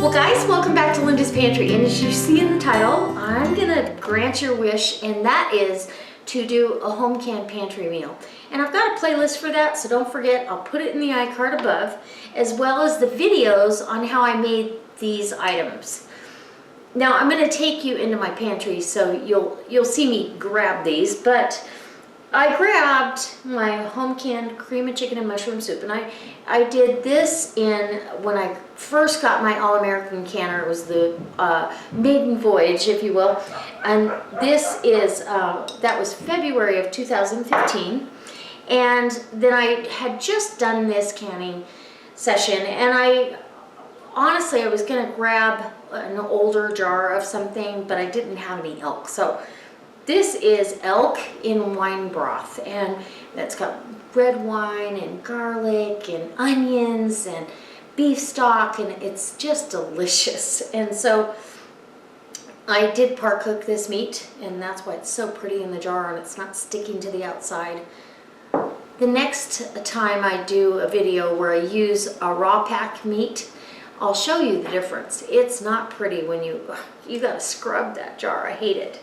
Well guys, welcome back to Linda's Pantry, and as you see in the title, I'm gonna grant your wish, and that is to do a home canned pantry meal. And I've got a playlist for that, so don't forget, I'll put it in the iCard above, as well as the videos on how I made these items. Now I'm gonna take you into my pantry so you'll see me grab these, but I grabbed my home canned cream of chicken and mushroom soup, and I did this when I first got my All-American canner. It was the maiden voyage, if you will, and this is, that was February of 2015, and then I had just done this canning session, and honestly, I was gonna grab an older jar of something, but I didn't have any elk, so this is elk in wine broth, and that's got red wine and garlic and onions and beef stock, and it's just delicious. And so I did par cook this meat, and that's why it's so pretty in the jar and it's not sticking to the outside. The next time I do a video where I use a raw pack meat, I'll show you the difference. It's not pretty when you gotta scrub that jar. I hate it.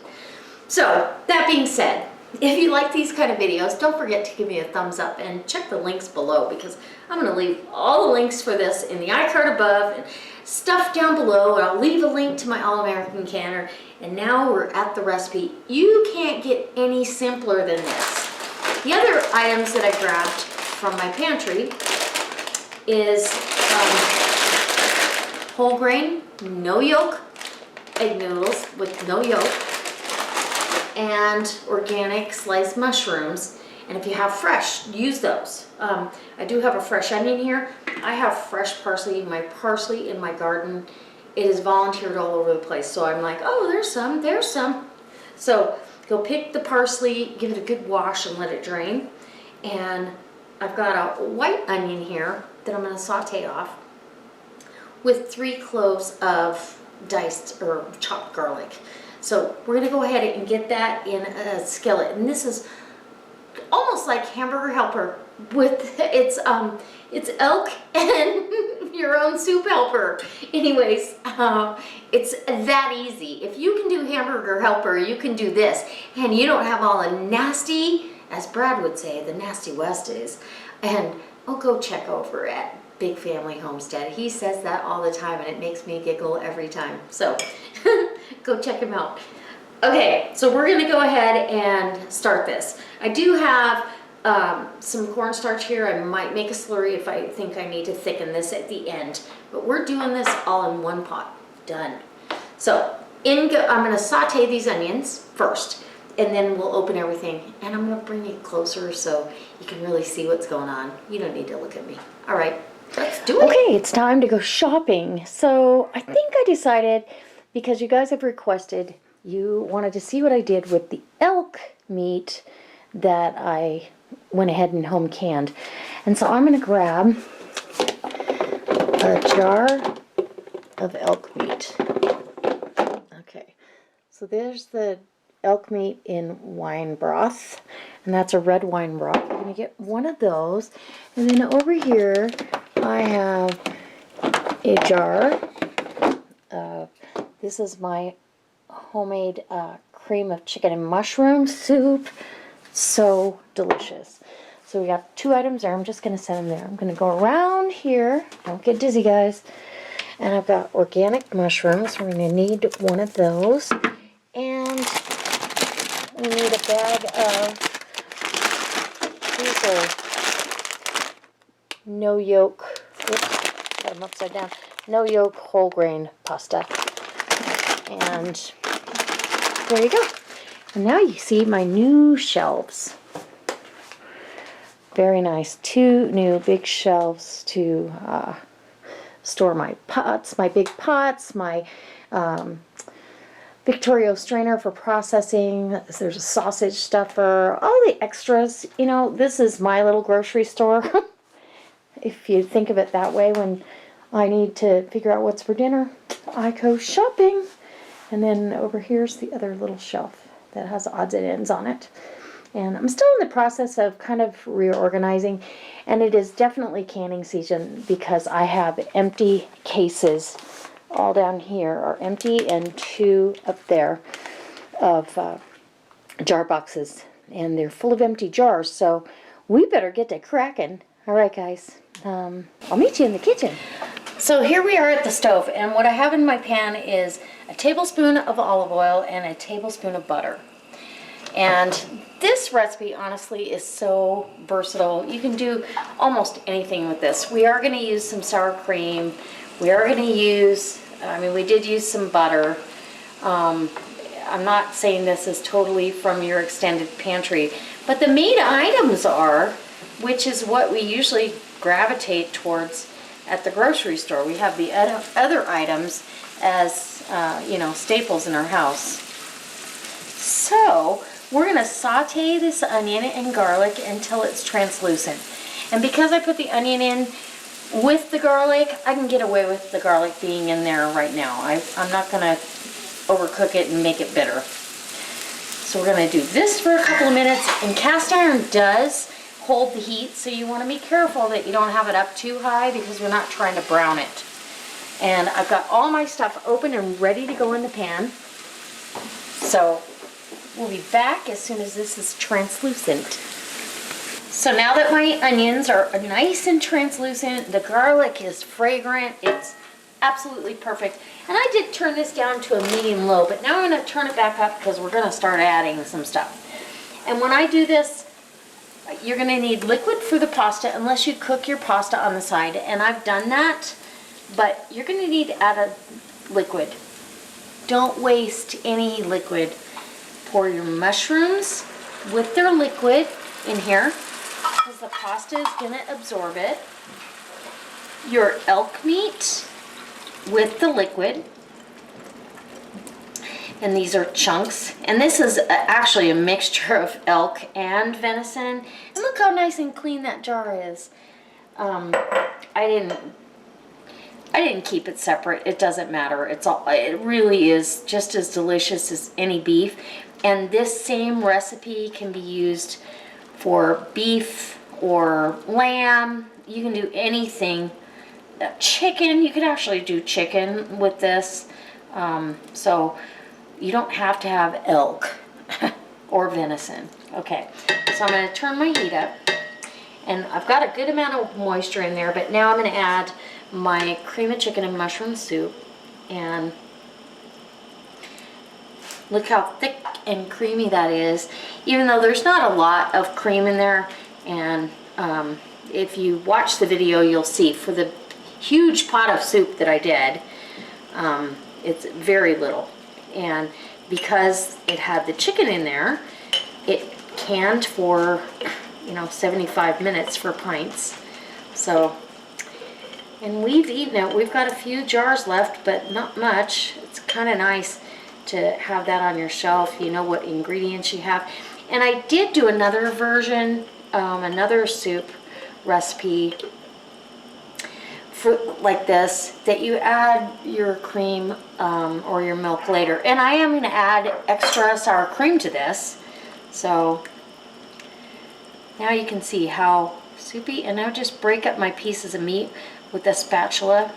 So, that being said, if you like these kind of videos, don't forget to give me a thumbs up and check the links below, because I'm going to leave all the links for this in the iCard above and stuff down below, and I'll leave a link to my All-American canner. And now we're at the recipe. You can't get any simpler than this. The other items that I grabbed from my pantry is whole grain, no yolk egg noodles with no yolk, and organic sliced mushrooms. And if you have fresh, use those. I do have a fresh onion here. I have fresh parsley. My parsley in my garden, it is volunteered all over the place. So I'm like, oh, there's some. So go pick the parsley, give it a good wash and let it drain. And I've got a white onion here that I'm gonna saute off with 3 cloves of diced or chopped garlic. So we're gonna go ahead and get that in a skillet, and this is almost like Hamburger Helper with it's elk and your own soup helper. Anyways, it's that easy. If you can do Hamburger Helper, you can do this, and you don't have all the nasty, as Brad would say, the nasty Westies. And I'll go check over at Big Family Homestead. He says that all the time, and it makes me giggle every time. So go check him out. Okay, so we're gonna go ahead and start this. I do have some cornstarch here. I might make a slurry if I think I need to thicken this at the end, but we're doing this all in one pot. Done. So I'm gonna saute these onions first, and then we'll open everything, and I'm gonna bring it closer so you can really see what's going on. You don't need to look at me. All right, let's do it. Okay, it's time to go shopping. So I think I decided, because you guys have requested, you wanted to see what I did with the elk meat that I went ahead and home canned. And so I'm going to grab a jar of elk meat. Okay, so there's the elk meat in wine broth, and that's a red wine broth. I'm going to get one of those, and then over here I have a jar of, this is my homemade cream of chicken and mushroom soup. So delicious. So we got 2 items there. I'm just going to set them there. I'm going to go around here. Don't get dizzy, guys. And I've got organic mushrooms. We're going to need one of those. And we need a bag of, these are no yolk, oops, got them upside down, no yolk whole grain pasta. And there you go. And now you see my new shelves. Very nice. 2 new big shelves to store my pots, my big pots, my Victorio strainer for processing. There's a sausage stuffer, all the extras. You know, this is my little grocery store. If you think of it that way, when I need to figure out what's for dinner, I go shopping. And then over here's the other little shelf that has odds and ends on it. And I'm still in the process of kind of reorganizing, and it is definitely canning season because I have empty cases all down here are empty, and 2 up there of jar boxes, and they're full of empty jars, so we better get to cracking. All right, guys, I'll meet you in the kitchen. So here we are at the stove, and what I have in my pan is a tablespoon of olive oil and a tablespoon of butter. And this recipe, honestly, is so versatile. You can do almost anything with this. We are going to use some sour cream. We are going to use, we did use some butter. I'm not saying this is totally from your extended pantry, but the main items are, which is what we usually gravitate towards at the grocery store. We have the other items as, staples in our house. So we're going to saute this onion and garlic until it's translucent. And because I put the onion in with the garlic, I can get away with the garlic being in there right now. I'm not going to overcook it and make it bitter. So we're going to do this for a couple of minutes. And cast iron does hold the heat, so you want to be careful that you don't have it up too high because we're not trying to brown it. And I've got all my stuff open and ready to go in the pan. So we'll be back as soon as this is translucent. So now that my onions are nice and translucent, the garlic is fragrant, it's absolutely perfect. And I did turn this down to a medium-low, but now I'm going to turn it back up because we're going to start adding some stuff. And when I do this, you're going to need liquid for the pasta unless you cook your pasta on the side. And I've done that, but you're going to need to add a liquid. Don't waste any liquid. Pour your mushrooms with their liquid in here because the pasta is going to absorb it. Your elk meat with the liquid. And these are chunks. And this is actually a mixture of elk and venison. And look how nice and clean that jar is. I didn't keep it separate. It doesn't matter. It really is just as delicious as any beef. And this same recipe can be used for beef or lamb. You can do anything. Chicken, you could actually do chicken with this. So you don't have to have elk or venison. Okay, so I'm going to turn my heat up. And I've got a good amount of moisture in there, but now I'm going to add my cream of chicken and mushroom soup. And look how thick and creamy that is, even though there's not a lot of cream in there. And if you watch the video, you'll see for the huge pot of soup that I did, it's very little. And because it had the chicken in there, it canned for 75 minutes for pints. So, and we've eaten it. We've got a few jars left, but not much. It's kind of nice to have that on your shelf. You know what ingredients you have. And I did do another version, another soup recipe for like this, that you add your cream or your milk later. And I am going to add extra sour cream to this. So now you can see how soupy. And now just break up my pieces of meat with a spatula.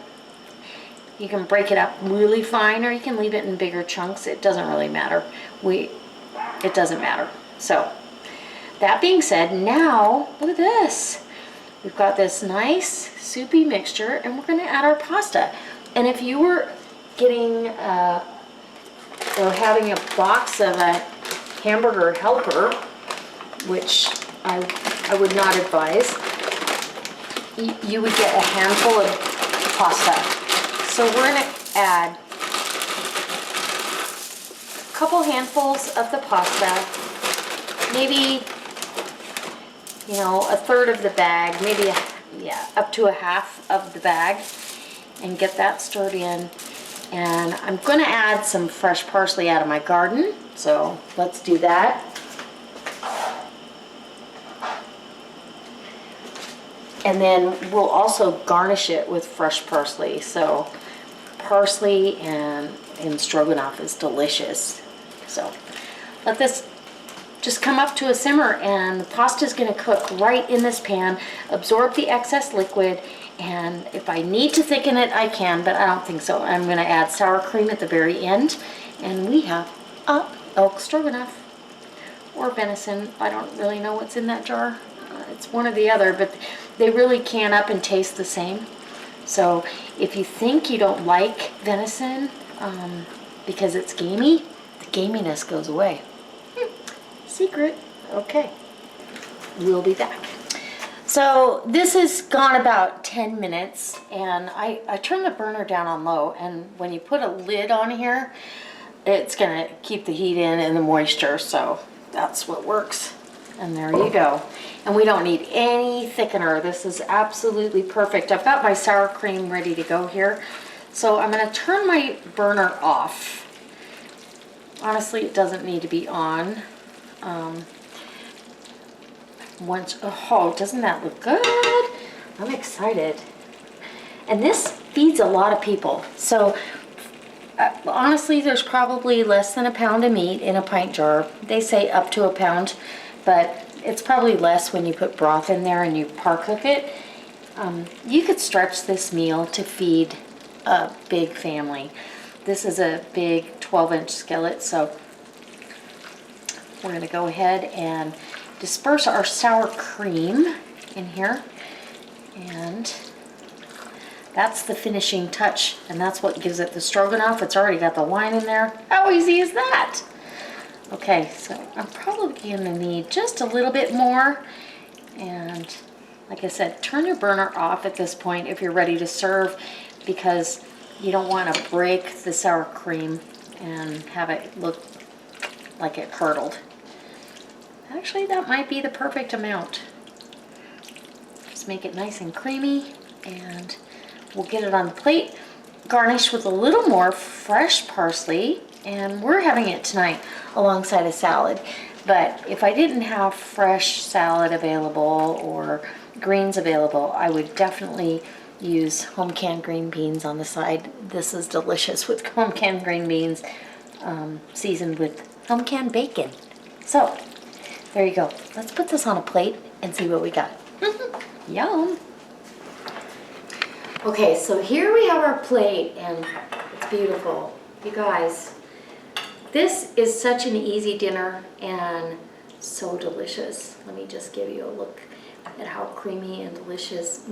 You can break it up really fine, or you can leave it in bigger chunks. It doesn't really matter. It doesn't matter. So that being said, now look at this. We've got this nice soupy mixture, and we're going to add our pasta. And if you were getting or having a box of a hamburger helper, which I would not advise, you would get a handful of pasta. So we're going to add a couple handfuls of the pasta, maybe a third of the bag, maybe up to a half of the bag, and get that stirred in. And I'm going to add some fresh parsley out of my garden, so let's do that. And then we'll also garnish it with fresh parsley. So parsley and stroganoff is delicious. So let this just come up to a simmer, and the pasta is going to cook right in this pan, absorb the excess liquid, and if I need to thicken it, I can, but I don't think so. I'm going to add sour cream at the very end, and we have a elk stroganoff or venison. I don't really know what's in that jar. It's one or the other, but they really can up and taste the same. So if you think you don't like venison because it's gamey, the gaminess goes away. Secret. Okay, we'll be back. So this has gone about 10 minutes, and I turned the burner down on low, and when you put a lid on here, it's gonna keep the heat in and the moisture, so that's what works. And there you go. And we don't need any thickener. This is absolutely perfect. I've got my sour cream ready to go here. So I'm gonna turn my burner off. Honestly, it doesn't need to be on. Oh, doesn't that look good? I'm excited. And this feeds a lot of people. So honestly, there's probably less than a pound of meat in a pint jar. They say up to a pound, but it's probably less when you put broth in there and you par cook it. You could stretch this meal to feed a big family. This is a big 12-inch skillet, so we're going to go ahead and disperse our sour cream in here, and that's the finishing touch, and that's what gives it the stroganoff. It's already got the wine in there. How easy is that? Okay, so I'm probably going to need just a little bit more, and like I said, turn your burner off at this point if you're ready to serve, because you don't want to break the sour cream and have it look like it curdled. Actually, that might be the perfect amount. Just make it nice and creamy, and we'll get it on the plate, garnished with a little more fresh parsley, and we're having it tonight alongside a salad. But if I didn't have fresh salad available or greens available, I would definitely use home canned green beans on the side. This is delicious with home canned green beans, seasoned with home canned bacon. So there you go. Let's put this on a plate and see what we got. Yum. Okay, so here we have our plate, and it's beautiful. You guys, this is such an easy dinner and so delicious. Let me just give you a look at how creamy and delicious.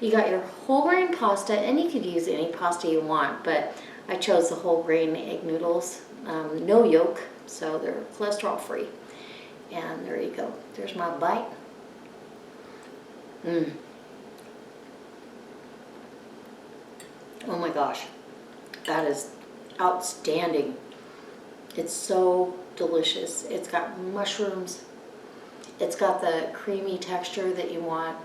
You got your whole grain pasta, and you could use any pasta you want, but I chose the whole grain egg noodles, no yolk, so they're cholesterol free. And there you go. There's my bite. Oh my gosh, that is outstanding. It's so delicious. It's got mushrooms. It's got the creamy texture that you want.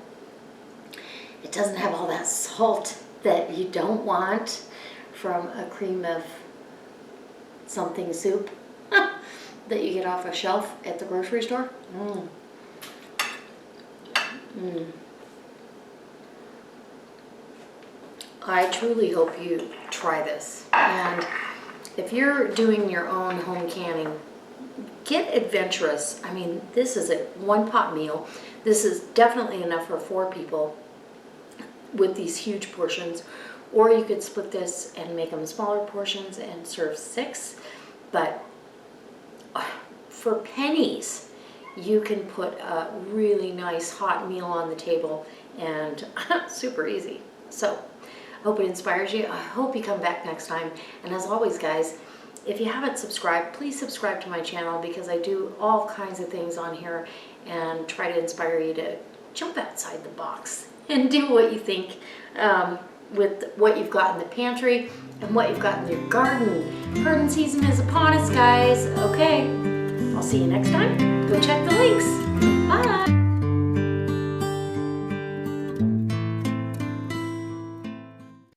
It doesn't have all that salt that you don't want from a cream of something soup that you get off a shelf at the grocery store. I truly hope you try this. And if you're doing your own home canning, get adventurous. I mean, this is a one-pot meal. This is definitely enough for 4 people with these huge portions. Or you could split this and make them smaller portions and serve 6. But for pennies, you can put a really nice hot meal on the table, and super easy. So I hope it inspires you. I hope you come back next time. And as always, guys, if you haven't subscribed, please subscribe to my channel, because I do all kinds of things on here and try to inspire you to jump outside the box and do what you think with what you've got in the pantry and what you've got in your garden. Garden season is upon us, guys. Okay, I'll see you next time. Go check the links. Bye.